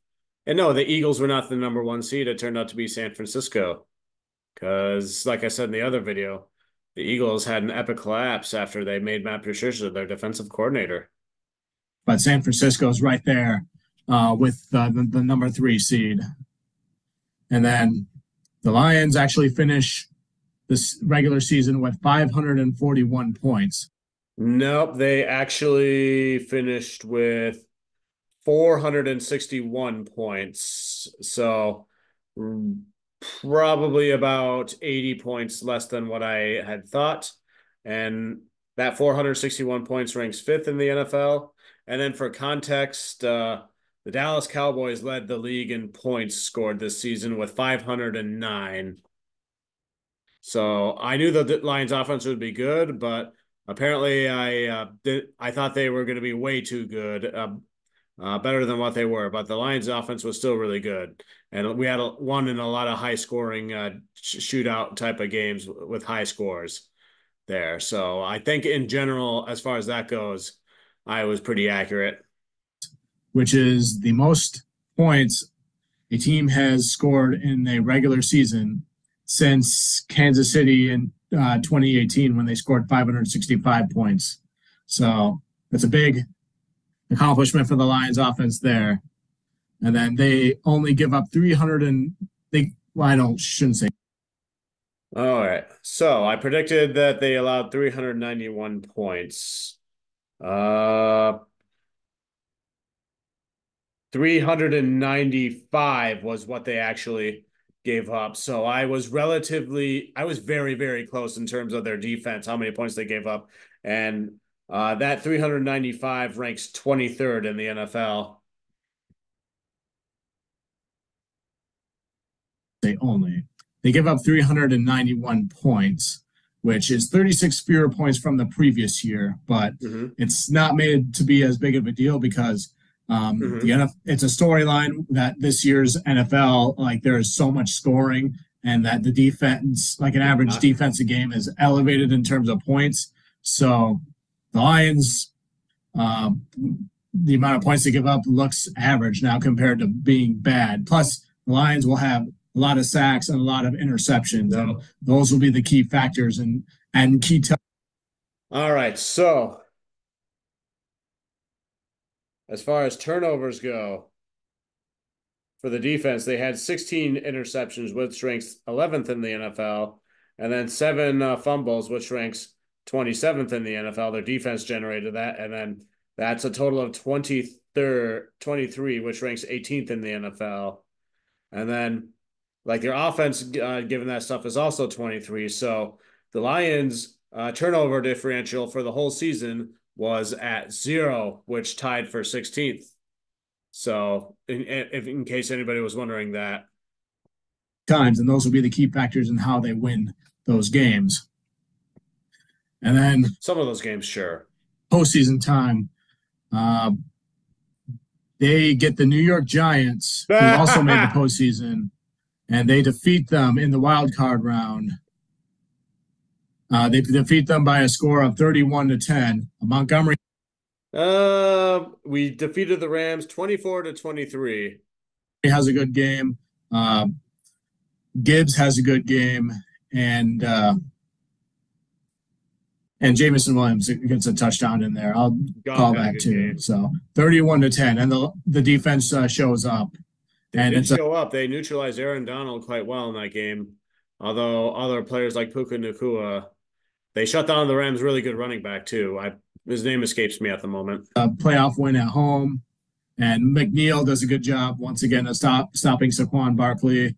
And no, the Eagles were not the number 1 seed. It turned out to be San Francisco. Because, like I said in the other video, the Eagles had an epic collapse after they made Matt Patricia their defensive coordinator. But San Francisco's right there with the number 3 seed. And then the Lions actually finish this regular season with 541 points. Nope, they actually finished with 461 points. So probably about 80 points less than what I had thought. And that 461 points ranks 5th in the NFL. And then for context, the Dallas Cowboys led the league in points scored this season with 509. So I knew the Lions offense would be good, but apparently I thought they were going to be way too good, better than what they were. But the Lions offense was still really good. And we had won in a lot of high scoring shootout type of games with high scores there. So I think in general, as far as that goes, I was pretty accurate. Which is the most points a team has scored in a regular season since Kansas City in 2018 when they scored 565 points. So that's a big accomplishment for the Lions offense there. And then they only give up 300 and shouldn't say. All right. So I predicted that they allowed 391 points. 395 was what they actually gave up. So I was very, very close in terms of their defense, how many points they gave up. And that 395 ranks 23rd in the NFL. They give up 391 points, which is 36 fewer points from the previous year, but it's not made to be as big of a deal because it's a storyline that this year's NFL, like there is so much scoring and that the defense, like an average defensive game is elevated in terms of points. So the Lions, the amount of points they give up looks average now compared to being bad. Plus the Lions will have a lot of sacks and a lot of interceptions. And those will be the key factors and key. All right. So as far as turnovers go, for the defense, they had 16 interceptions, which ranks 11th in the NFL, and then 7 fumbles, which ranks 27th in the NFL. Their defense generated that, and then that's a total of 23, which ranks 18th in the NFL. And then, like, their offense, given that stuff, is also 23. So the Lions' turnover differential for the whole season was at 0, which tied for 16th. So, in case anybody was wondering that, times, and those will be the key factors in how they win those games. And then some of those games, sure. postseason time, uh, they get the New York Giants, who also made the postseason, and they defeat them in the wild card round. They defeat them by a score of 31-10. Montgomery We defeated the Rams 24-23. has a good game. Gibbs has a good game, and Jameson Williams gets a touchdown in there. I'll call that too. Game. So 31-10, and the defense shows up. They did show up. They neutralized Aaron Donald quite well in that game. Although other players like Puka Nacua, they shut down the Rams' really good running back too. His name escapes me at the moment. A playoff win at home, and McNeil does a good job once again of stopping Saquon Barkley,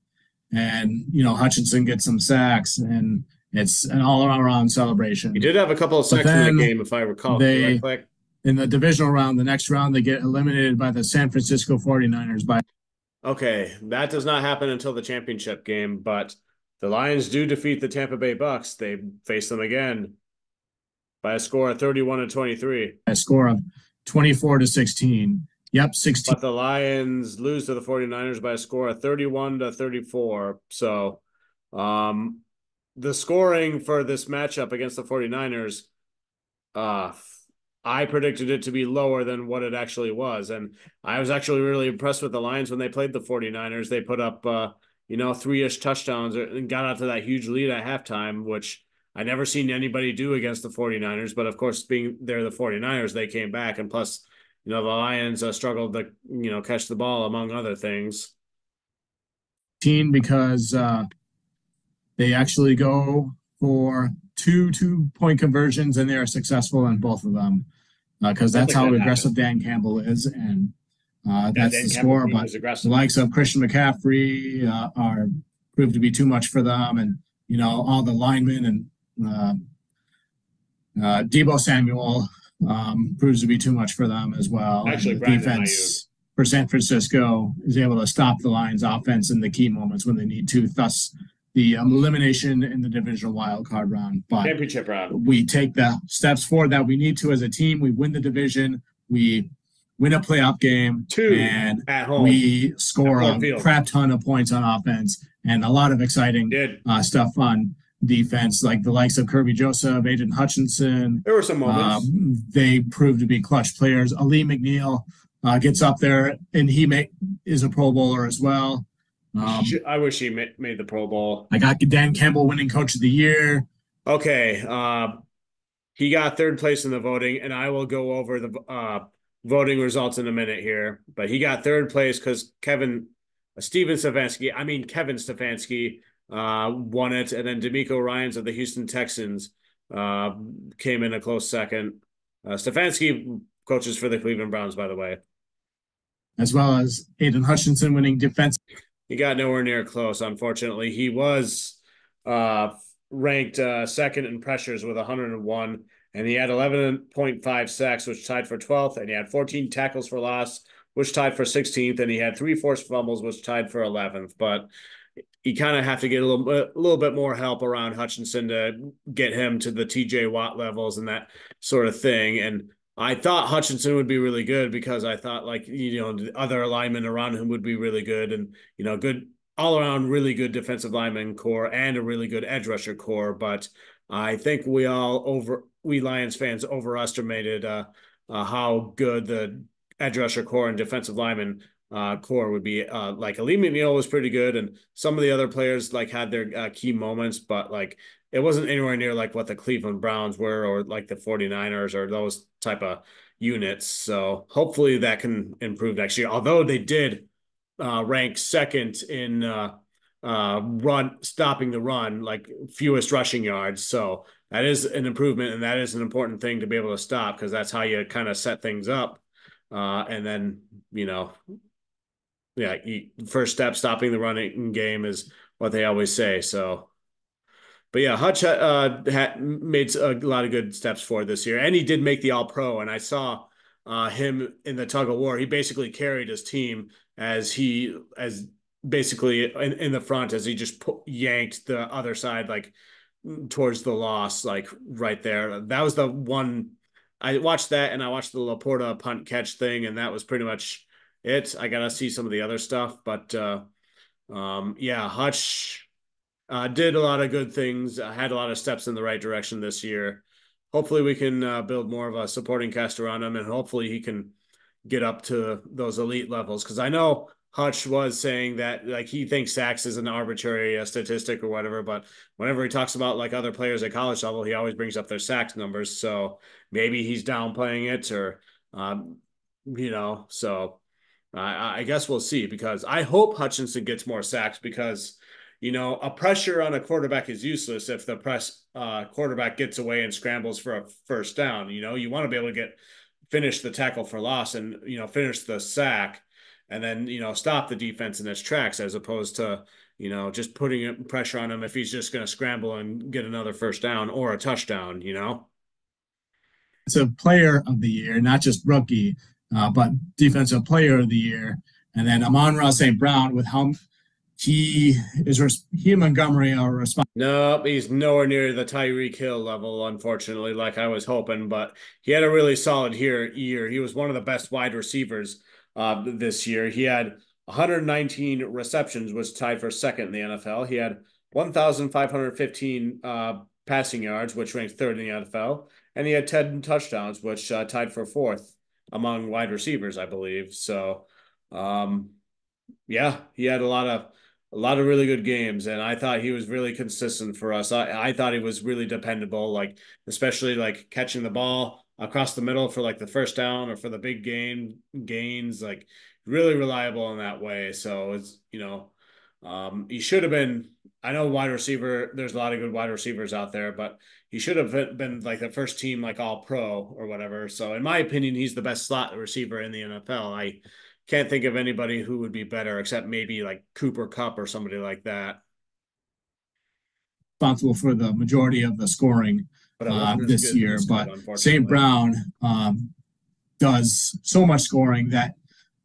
and Hutchinson gets some sacks, and it's an all-around celebration. He did have a couple of sacks in the game, if I recall. In the divisional round, the next round, they get eliminated by the San Francisco 49ers. Okay, that does not happen until the championship game, but the Lions do defeat the Tampa Bay Bucks. They face them again by a score of 31-23. A score of 24-16. Yep, 16. But the Lions lose to the 49ers by a score of 31-34. So, the scoring for this matchup against the 49ers, I predicted it to be lower than what it actually was. And I was actually really impressed with the Lions when they played the 49ers. They put up, 3-ish touchdowns and got out to that huge lead at halftime, which I never seen anybody do against the 49ers. But of course, being they're the 49ers, they came back. And plus, the Lions struggled to, catch the ball, among other things. Because they actually go for two-point conversions, and they are successful in both of them because that's how aggressive Dan Campbell is, and that's the score. But the likes of Christian McCaffrey are proved to be too much for them, and all the linemen and Deebo Samuel proves to be too much for them as well. Actually, the defense for San Francisco is able to stop the Lions' offense in the key moments when they need to. Thus, the elimination in the divisional wild card round. But championship round, we take the steps forward that we need to as a team. We win the division. We win a playoff game. And at home. We score a crap ton of points on offense and a lot of exciting stuff on defense, like the likes of Kirby Joseph, Aiden Hutchinson. There were some moments. They proved to be clutch players. Ali McNeil gets up there, and he is a Pro Bowler as well. I wish he made the Pro Bowl. I got Dan Campbell winning Coach of the Year. Okay. He got third place in the voting, and I will go over the voting results in a minute here. But he got third place because Kevin Stefanski won it, and then DeMeco Ryans of the Houston Texans came in a close second. Stefanski coaches for the Cleveland Browns, by the way. As well as Aiden Hutchinson winning defense. He got nowhere near close, unfortunately. He was ranked second in pressures with 101, and he had 11.5 sacks, which tied for 12th, and he had 14 tackles for loss, which tied for 16th, and he had 3 forced fumbles, which tied for 11th. But you kind of have to get a little bit more help around Hutchinson to get him to the TJ Watt levels and that sort of thing. And I thought Hutchinson would be really good because I thought the other alignment around him would be really good and, good all around really good defensive lineman core and a really good edge rusher core. But I think we Lions fans overestimated how good the edge rusher core and defensive lineman core would be. Like Ali McNeil was pretty good, and some of the other players had their key moments, but it wasn't anywhere near what the Cleveland Browns were or the 49ers or those type of units. So hopefully that can improve next year. Although they did rank second in stopping the run, fewest rushing yards. So that is an improvement, and that is an important thing to be able to stop because that's how you kind of set things up. And then, first step stopping the running game is what they always say. So, but yeah, Hutch made a lot of good steps forward this year, and he did make the All-Pro. And I saw him in the tug of war. He basically carried his team as basically in the front as he just yanked the other side like towards the loss, like right there. That was the one I watched that, and I watched the Laporta punt catch thing, and that was pretty much it. I gotta see some of the other stuff, but yeah, Hutch did a lot of good things, had a lot of steps in the right direction this year. Hopefully, we can build more of a supporting cast around him, and hopefully, he can get up to those elite levels. Because I know Hutch was saying that like he thinks sacks is an arbitrary statistic or whatever, but whenever he talks about like other players at college level, he always brings up their sack numbers. So maybe he's downplaying it, or um, so I guess we'll see, because I hope Hutchinson gets more sacks, because a pressure on a quarterback is useless if the press quarterback gets away and scrambles for a first down. You want to be able to finish the tackle for loss and finish the sack, and then stop the defense in its tracks, as opposed to just putting pressure on him if he's just going to scramble and get another first down or a touchdown. It's a player of the year, not just rookie, but defensive player of the year. And then Amon-Ra St. Brown, with how he and Montgomery are responsible. No, he's nowhere near the Tyreek Hill level, unfortunately, like I was hoping. But he had a really solid year. He was one of the best wide receivers this year. He had 119 receptions, was tied for second in the NFL. He had 1,515 passing yards, which ranked third in the NFL, and he had 10 touchdowns, which tied for fourth among wide receivers, I believe. So, yeah, he had a lot of really good games, and I thought he was really consistent for us. I thought he was really dependable, like especially like catching the ball across the middle for like the first down or for the big gains, like really reliable in that way. So it's he should have been. I know wide receiver. There's a lot of good wide receivers out there, but he should have been like the first team, like all pro or whatever. So in my opinion, he's the best slot receiver in the NFL. I can't think of anybody who would be better, except maybe like Cooper Kupp or somebody like that. Responsible for the majority of the scoring But it wasn't as this good year. this good, But St. unfortunately. Brown does so much scoring that,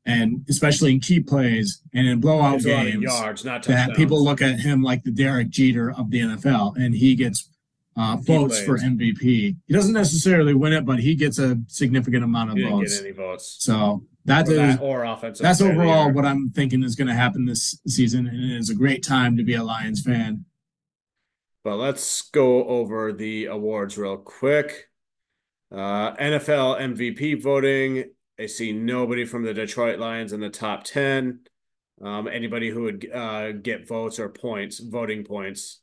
and especially in key plays and in blowout There's a lot of games, yards, not that people touchdowns. look at him like the Derek Jeter of the NFL, and he gets Key votes for plays. MVP. He doesn't necessarily win it, but he gets a significant amount of He didn't get votes. any votes. So that Or is that or offensive that's player of the overall year. what I'm thinking is going to happen this season, and it is a great time to be a Lions fan. But let's go over the awards real quick. NFL MVP voting. I see nobody from the Detroit Lions in the top 10. Anybody who would get votes or points, voting points.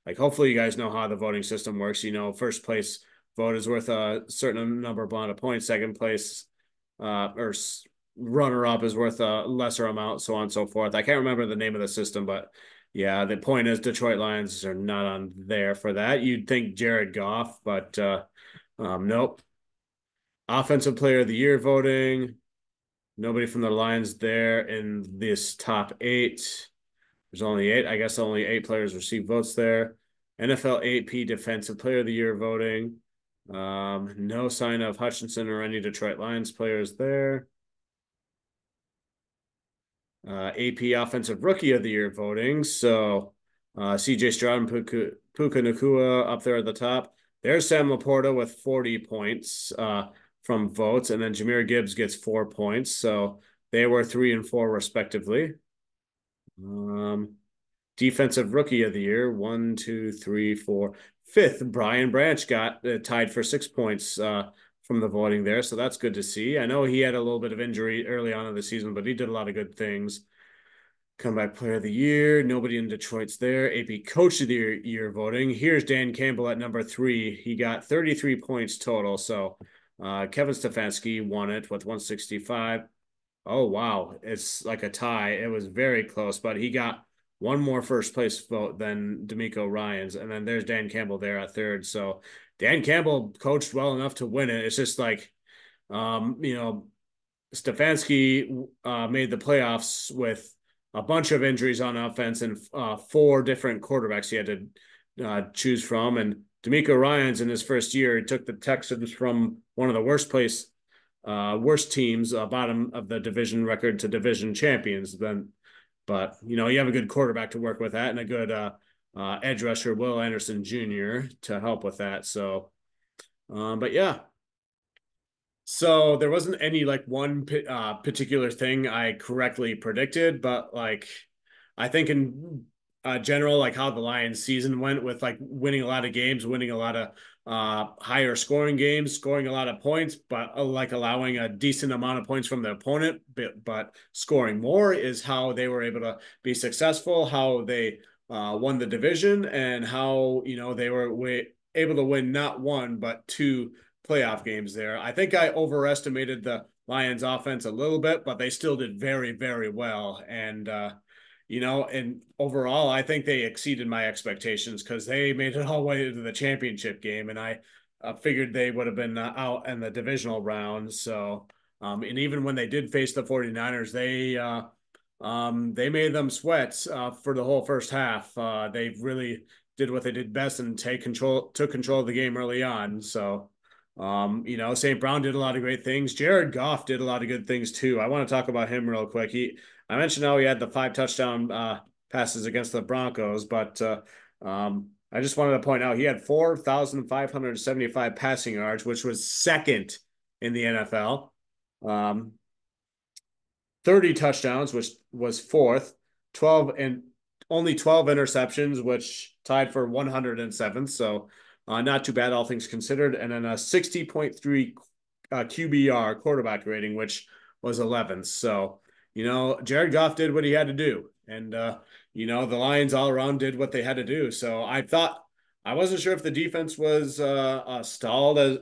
Like, hopefully you guys know how the voting system works. First place vote is worth a certain number amount of points. Second place or runner up is worth a lesser amount, so on and so forth. I can't remember the name of the system, but yeah, the point is Detroit Lions are not on there for that. You'd think Jared Goff, but nope. Offensive player of the year voting. Nobody from the Lions there in this top 8. There's only 8. I guess only 8 players received votes there. NFL AP Defensive Player of the Year voting. No sign of Hutchinson or any Detroit Lions players there. AP Offensive Rookie of the Year voting. So CJ Stroud and Puka Nacua up there at the top. There's Sam Laporta with 40 points from votes, and then Jahmyr Gibbs gets 4 points. So they were 3 and 4 respectively. Defensive Rookie of the Year, 1, 2, 3, 4, 5th. Brian Branch got tied for 6 points from the voting there, so that's good to see. I know he had a little bit of injury early on in the season, but he did a lot of good things. Comeback Player of the Year, nobody in Detroit's there. AP Coach of the Year voting. Here's Dan Campbell at number 3. He got 33 points total, so Kevin Stefanski won it with 165. Oh, wow. It's like a tie. It was very close, but he got one more first place vote than DeMeco Ryans. And then there's Dan Campbell there at third. So Dan Campbell coached well enough to win it. It's just like, Stefanski made the playoffs with a bunch of injuries on offense and 4 different quarterbacks he had to choose from. And DeMeco Ryans in his first year, he took the Texans from one of the worst place worst teams, bottom of the division record to division champions. Then, but you have a good quarterback to work with that, and a good edge rusher, Will Anderson Jr. to help with that. So, but yeah. So there wasn't any like one particular thing I correctly predicted, but like I think in general, like how the Lions season went with like winning a lot of games, winning a lot of higher scoring games, scoring a lot of points, but like allowing a decent amount of points from the opponent, but scoring more is how they were able to be successful, how they won the division, and how they were able to win not one but two playoff games there. I think I overestimated the Lions offense a little bit, but they still did very, very well. And, and overall, I think they exceeded my expectations because they made it all the way to the championship game. And I figured they would have been out in the divisional round. So, and even when they did face the 49ers, they made them sweat for the whole first half. They really did what they did best and took control of the game early on. So, St. Brown did a lot of great things. Jared Goff did a lot of good things too. I want to talk about him real quick. I mentioned how he had the 5 touchdown passes against the Broncos, but I just wanted to point out he had 4,575 passing yards, which was second in the NFL. 30 touchdowns, which was fourth. 12 and only 12 interceptions, which tied for 107th. So not too bad, all things considered. And then a 60.3 QBR quarterback rating, which was 11th. So, Jared Goff did what he had to do. And, the Lions all around did what they had to do. So I wasn't sure if the defense was stalled as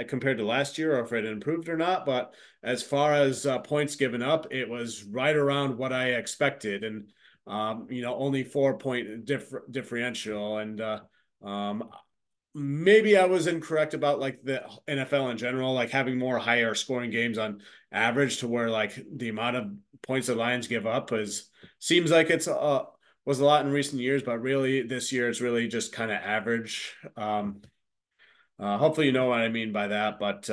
compared to last year or if it improved or not. But as far as points given up, it was right around what I expected. And, only 4-point differential. And, maybe I was incorrect about like the NFL in general, like having more higher scoring games on average to where like the amount of points the Lions give up seems like it's was a lot in recent years, but really this year it's really just kind of average. Hopefully you know what I mean by that, but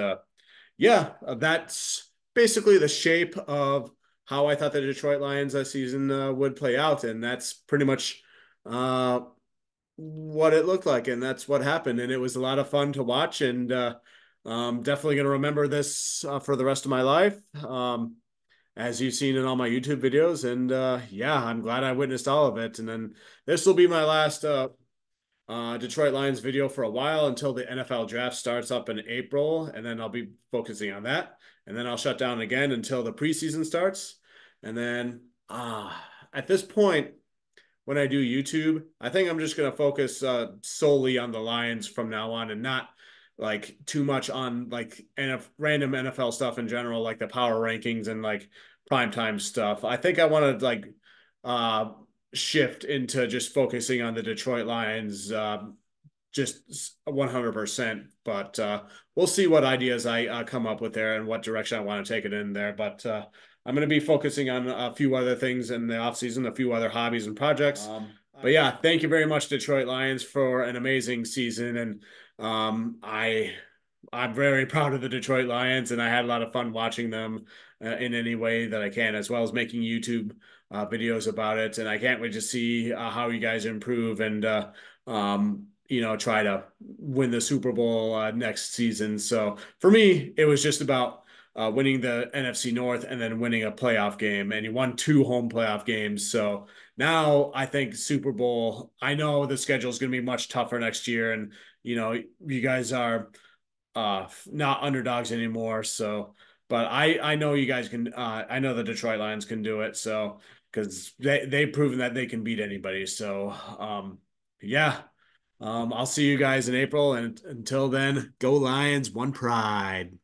yeah, that's basically the shape of how I thought the Detroit Lions season would play out, and that's pretty much what it looked like, and that's what happened. And it was a lot of fun to watch, and I'm definitely going to remember this for the rest of my life, as you've seen in all my YouTube videos. And yeah, I'm glad I witnessed all of it. And then this will be my last Detroit Lions video for a while until the NFL draft starts up in April, and then I'll be focusing on that. And then I'll shut down again until the preseason starts. And then at this point, when I do YouTube, I think I'm just going to focus solely on the Lions from now on, and not like too much on like random NFL stuff in general, like the power rankings and like primetime stuff. I think I want to like shift into just focusing on the Detroit Lions, just 100%. But we'll see what ideas I come up with there and what direction I want to take it in there. But I'm going to be focusing on a few other things in the offseason, a few other hobbies and projects. But yeah, thank you very much, Detroit Lions, for an amazing season. And I'm very proud of the Detroit Lions, and I had a lot of fun watching them in any way that I can, as well as making YouTube videos about it. And I can't wait to see how you guys improve and try to win the Super Bowl next season. So for me, it was just about winning the NFC North and then winning a playoff game, and he won 2 home playoff games. So now I think Super Bowl, I know the schedule is going to be much tougher next year, and you guys are not underdogs anymore. So, but I know you guys can. I know the Detroit Lions can do it. So because they've proven that they can beat anybody. So yeah. I'll see you guys in April, and until then, go Lions, one pride.